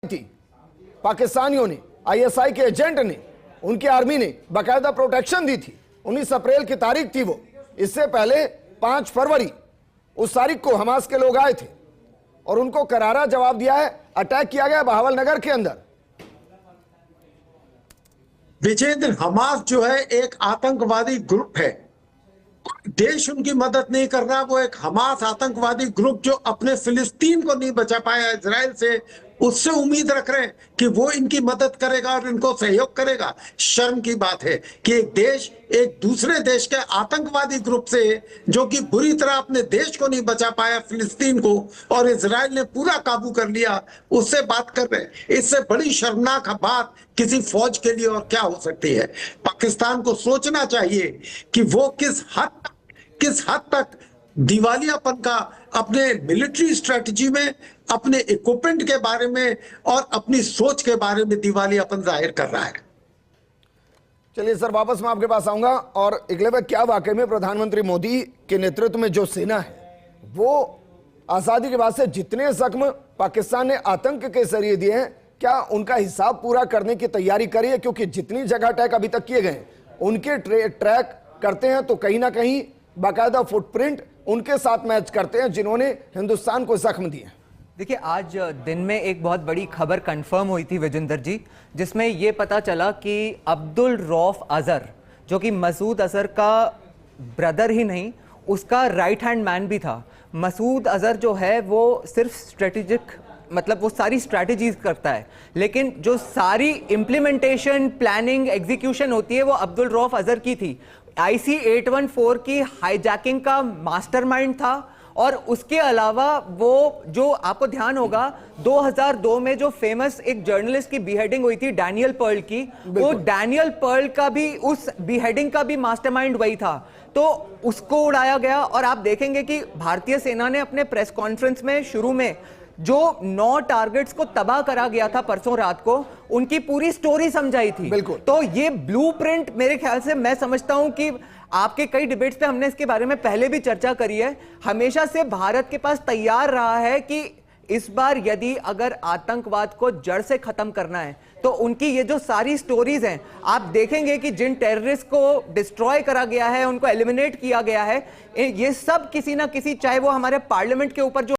थी। पाकिस्तानियों ने, आईएसआई के एजेंट ने, उनकी आर्मी ने बाकायदा प्रोटेक्शन दी थी। 19 अप्रैल की तारीख थी वो। इससे पहले 5 फरवरी उस तारीख को हमास के लोग आए थे और उनको करारा जवाब दिया है। अटैक किया गया बहावलनगर के अंदर। विजेंद्र, हमास जो है एक आतंकवादी ग्रुप है। देश उनकी मदद नहीं कर रहा। वो एक हमास आतंकवादी ग्रुप जो अपने फिलिस्तीन को नहीं बचा पाया इजराइल से, उससे उम्मीद रख रहे हैं कि वो इनकी मदद करेगा और इनको सहयोग करेगा। शर्म की बात है कि एक देश एक दूसरे देश के आतंकवादी ग्रुप से, जो कि बुरी तरह अपने देश को नहीं बचा पाया फिलिस्तीन को, और इजराइल ने पूरा काबू कर लिया, उससे बात कर रहे हैं। इससे बड़ी शर्मनाक बात किसी फौज के लिए और क्या हो सकती है। पाकिस्तान को सोचना चाहिए कि वो किस हद तक दिवालियापन का अपने मिलिट्री स्ट्रेटजी में, अपने इक्विपमेंट के बारे में और अपनी सोच के बारे में दिवालियापन जाहिर कर रहा है। चलिए सर, वापस मैं आपके पास आऊंगा। और इकलेवा, क्या वाकई में प्रधानमंत्री मोदी के नेतृत्व में जो सेना है वो आजादी के बाद से जितने जख्म पाकिस्तान ने आतंक के जरिए दिए हैं, क्या उनका हिसाब पूरा करने की तैयारी करी है? क्योंकि जितनी जगह अटैक अभी तक किए गए उनके ट्रैक करते हैं तो कहीं ना कहीं बाकायदा फुटप्रिंट उनके साथ मैच करते हैं जिन्होंने हिंदुस्तान को जख्म दिए। देखिए, आज दिन में एक बहुत बड़ी खबर कंफर्म हुई थी विजेंद्र जी, जिसमें ये पता चला कि अब्दुल रऊफ अजहर, जो कि मसूद अजहर का ब्रदर ही नहीं, उसका राइट हैंड मैन भी था। मसूद अजहर जो है वो सिर्फ स्ट्रेटेजिक, मतलब वो सारी स्ट्रैटेजीज करता है, लेकिन जो सारी इम्प्लीमेंटेशन, प्लानिंग, एग्जीक्यूशन होती है वो अब्दुल रऊफ अजहर की थी। IC-814 की हाईजैकिंग का मास्टरमाइंड था। और उसके अलावा वो, जो आपको ध्यान होगा, 2002 में जो फेमस एक जर्नलिस्ट की बीहेडिंग हुई थी डैनियल पर्ल की, वो डैनियल पर्ल का भी, उस बीहेडिंग का भी मास्टरमाइंड वही था। तो उसको उड़ाया गया। और आप देखेंगे कि भारतीय सेना ने अपने प्रेस कॉन्फ्रेंस में शुरू में जो 9 टारगेट्स को तबाह करा गया था परसों रात को, उनकी पूरी स्टोरी समझाई थी। तो ये ब्लूप्रिंट, मेरे ख्याल से, मैं समझता हूं कि आपके कई डिबेट्स पे हमने इसके बारे में पहले भी चर्चा करी है, हमेशा से भारत के पास तैयार रहा है कि इस बार यदि अगर आतंकवाद को जड़ से खत्म करना है तो उनकी ये जो सारी स्टोरीज हैं, आप देखेंगे कि जिन टेररिस्ट को डिस्ट्रॉय करा गया है, उनको एलिमिनेट किया गया है, ये सब किसी ना किसी, चाहे वो हमारे पार्लियामेंट के ऊपर जो